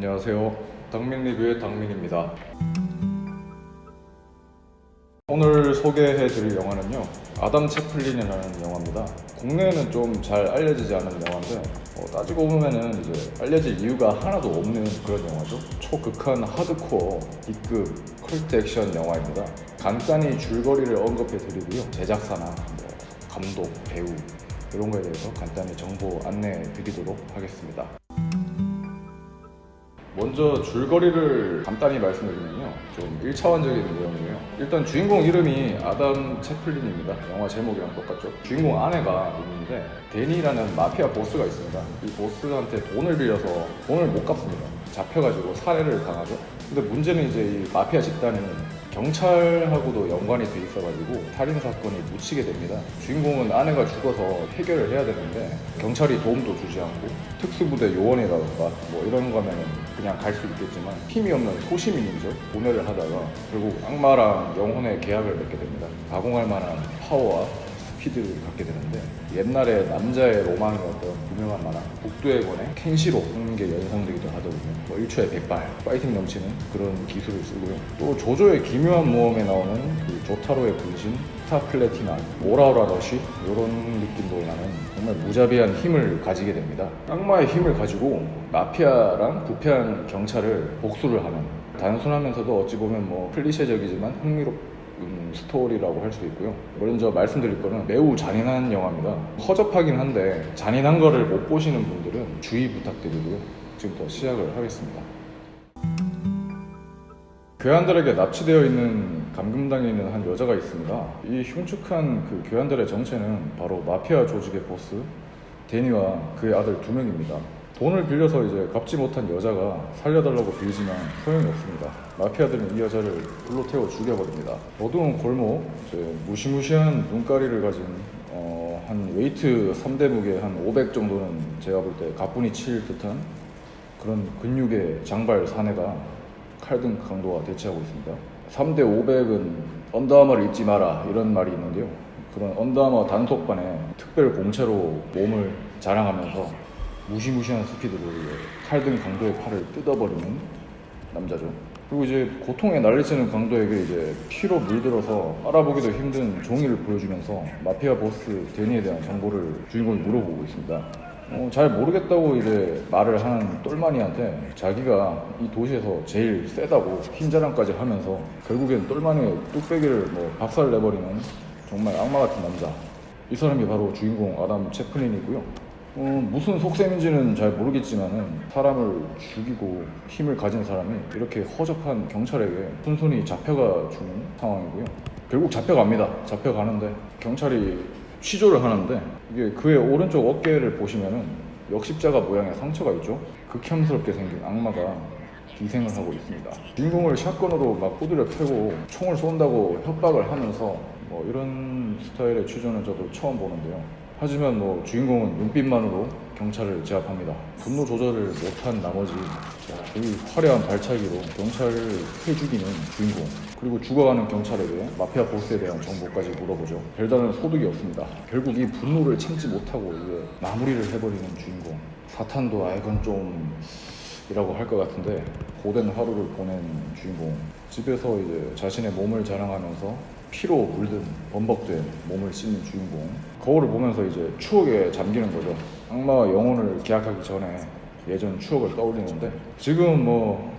안녕하세요. 당민 리뷰의 당민입니다. 오늘 소개해드릴 영화는요, 아담 채플린이라는 영화입니다. 국내에는 좀 잘 알려지지 않은 영화인데 따지고 보면은 이제 알려질 이유가 하나도 없는 그런 영화죠. 초극한 하드코어 B급 컬트 액션 영화입니다. 간단히 줄거리를 언급해드리고요, 제작사나 감독, 배우 이런 거에 대해서 간단히 정보 안내해 드리도록 하겠습니다. 먼저 줄거리를 간단히 말씀드리면요, 좀 1차원적인 내용이에요. 일단 주인공 이름이 아담 채플린입니다. 영화 제목이랑 똑같죠. 주인공 아내가 있는데 데니라는 마피아 보스가 있습니다. 이 보스한테 돈을 빌려서 돈을 못 갚습니다. 잡혀가지고 살해를 당하죠. 근데 문제는 이제 이 마피아 집단이 경찰하고도 연관이 돼 있어가지고 살인 사건이 묻히게 됩니다. 주인공은 아내가 죽어서 해결을 해야 되는데 경찰이 도움도 주지 않고 특수부대 요원이라든가 뭐 이런 거면 그냥 갈 수 있겠지만 힘이 없는 소시민이죠. 고뇌를 하다가 결국 악마랑 영혼의 계약을 맺게 됩니다. 가공할 만한 파워와 스피드를 갖게 되는데, 옛날에 남자의 로망이었던 유명한 만화 복두의 권의 켄시로 하는 게 연상되기도 하더군요. 뭐 1초에 100발 파이팅 넘치는 그런 기술을 쓰고요. 또 조조의 기묘한 모험에 나오는 그 조타로의 분신 스타 플래티나 오라오라 러쉬 이런 느낌도 나는 정말 무자비한 힘을 가지게 됩니다. 악마의 힘을 가지고 마피아랑 부패한 경찰을 복수를 하는, 단순하면서도 어찌 보면 뭐 클리셰적이지만 흥미롭 스토리라고 할 수 있고요. 먼저 말씀드릴 거는 매우 잔인한 영화입니다. 허접하긴 한데 잔인한 거를 못 보시는 분들은 주의 부탁드리고요. 지금부터 시작을 하겠습니다. 괴한들에게 납치되어 있는 감금당해 있는 한 여자가 있습니다. 이 흉측한 그 괴한들의 정체는 바로 마피아 조직의 보스 데니와 그의 아들 2명입니다. 돈을 빌려서 이제 갚지 못한 여자가 살려달라고 빌지만 소용이 없습니다. 마피아들은 이 여자를 불로 태워 죽여버립니다. 어두운 골목, 이제 무시무시한 눈가리를 가진 한 웨이트 3대 무게 한 500 정도는 제가 볼 때 가뿐히 칠 듯한 그런 근육의 장발 사내가 칼등 강도와 대치하고 있습니다. 3대 500은 언더아머를 잊지 마라 이런 말이 있는데요. 그런 언더아머 단속반에 특별 공채로 몸을 자랑하면서 무시무시한 스피드로 칼등 강도의 팔을 뜯어버리는 남자죠. 그리고 이제 고통에 난리치는 강도에게 이제 피로 물들어서 알아보기도 힘든 종이를 보여주면서 마피아 보스 데니에 대한 정보를 주인공이 물어보고 있습니다. 잘 모르겠다고 이제 말을 하는 똘마니한테 자기가 이 도시에서 제일 세다고 힘 자랑까지 하면서 결국엔 똘마니의 뚝배기를 박살 내버리는 정말 악마 같은 남자. 이 사람이 바로 주인공 아담 채플린이고요. 무슨 속셈인지는 잘 모르겠지만은 사람을 죽이고 힘을 가진 사람이 이렇게 허접한 경찰에게 손손이 잡혀가 주는 상황이고요. 결국 잡혀갑니다. 잡혀가는데 경찰이 취조를 하는데 이게 그의 오른쪽 어깨를 보시면은 역십자가 모양의 상처가 있죠. 극혐스럽게 생긴 악마가 기생을 하고 있습니다. 주인공을 샷건으로 막 후드려 패고 총을 쏜다고 협박을 하면서 이런 스타일의 취조는 저도 처음 보는데요. 하지만 주인공은 눈빛만으로 경찰을 제압합니다. 분노 조절을 못한 나머지 이 화려한 발차기로 경찰을 패죽이는 주인공, 그리고 죽어가는 경찰에게 마피아 보스에 대한 정보까지 물어보죠. 별다른 소득이 없습니다. 결국 이 분노를 참지 못하고 이제 마무리를 해버리는 주인공. 사탄도 이건 좀 이라고 할 것 같은데 고된 하루를 보낸 주인공. 집에서 이제 자신의 몸을 자랑하면서 피로 물든 범벅된 몸을 씻는 주인공. 거울을 보면서 이제 추억에 잠기는 거죠. 악마와 영혼을 계약하기 전에 예전 추억을 떠올리는데, 지금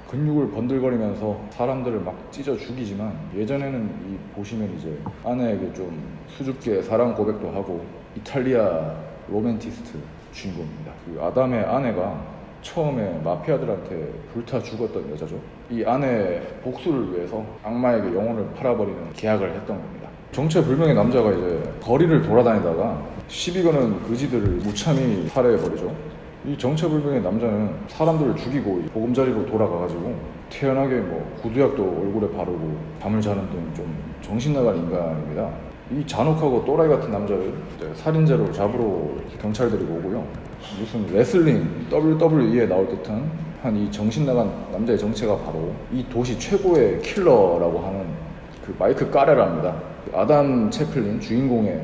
근육을 번들거리면서 사람들을 막 찢어 죽이지만 예전에는 보시면 이제 아내에게 좀 수줍게 사랑 고백도 하고 이탈리아 로맨티스트 주인공입니다. 그 아담의 아내가 처음에 마피아들한테 불타 죽었던 여자죠. 이 아내의 복수를 위해서 악마에게 영혼을 팔아버리는 계약을 했던 겁니다. 정체불명의 남자가 이제 거리를 돌아다니다가 시비 거는 그지들을 무참히 살해해버리죠. 이 정체불명의 남자는 사람들을 죽이고 보금자리로 돌아가가지고 태연하게 구두약도 얼굴에 바르고 잠을 자는 등 좀 정신나간 인간입니다. 이 잔혹하고 또라이 같은 남자를 살인죄로 잡으러 경찰들이 오고요. 무슨 레슬링 WWE에 나올 듯한 한 이 정신나간 남자의 정체가 바로 이 도시 최고의 킬러라고 하는 그 마이크 까레라입니다. 아담 채플린 주인공의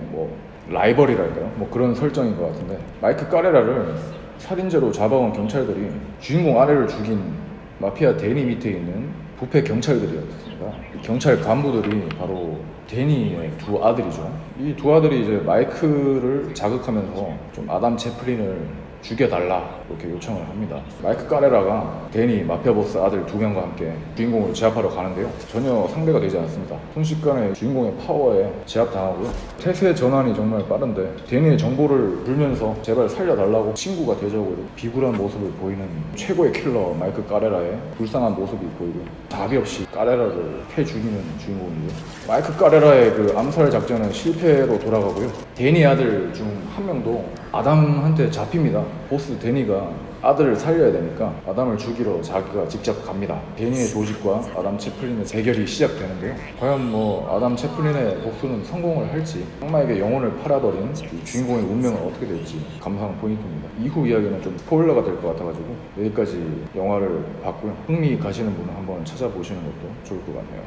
라이벌이랄까요? 그런 설정인 것 같은데, 마이크 까레라를 살인죄로 잡아온 경찰들이 주인공 아내를 죽인 마피아 데니 밑에 있는 부패 경찰들이었습니다. 이 경찰 간부들이 바로 데니의 두 아들이죠. 이 두 아들이 이제 마이크를 자극하면서 좀 아담 제플린을 죽여달라 이렇게 요청을 합니다. 마이크 까레라가 데니 마피아 보스 아들 두 명과 함께 주인공을 제압하러 가는데요. 전혀 상대가 되지 않습니다. 순식간에 주인공의 파워에 제압당하고요. 태세 전환이 정말 빠른데 데니의 정보를 불면서 제발 살려달라고 친구가 되자고 이렇게 비굴한 모습을 보이는 최고의 킬러 마이크 까레라의 불쌍한 모습이 보이고요. 답이 없이 까레라를 패 죽이는 주인공이고요. 마이크 까레라의 그 암살 작전은 실패로 돌아가고요. 데니 아들 중 한 명도 아담한테 잡힙니다. 보스 데니가 아들을 살려야 되니까 아담을 죽이러 자기가 직접 갑니다. 데니의 조직과 아담 채플린의 대결이 시작되는데요. 과연 뭐 아담 채플린의 복수는 성공을 할지, 악마에게 영혼을 팔아버린 그 주인공의 운명은 어떻게 될지 감상 포인트입니다. 이후 이야기는 좀 스포일러가 될 것 같아가지고 여기까지 영화를 봤고요. 흥미 가시는 분은 한번 찾아보시는 것도 좋을 것 같네요.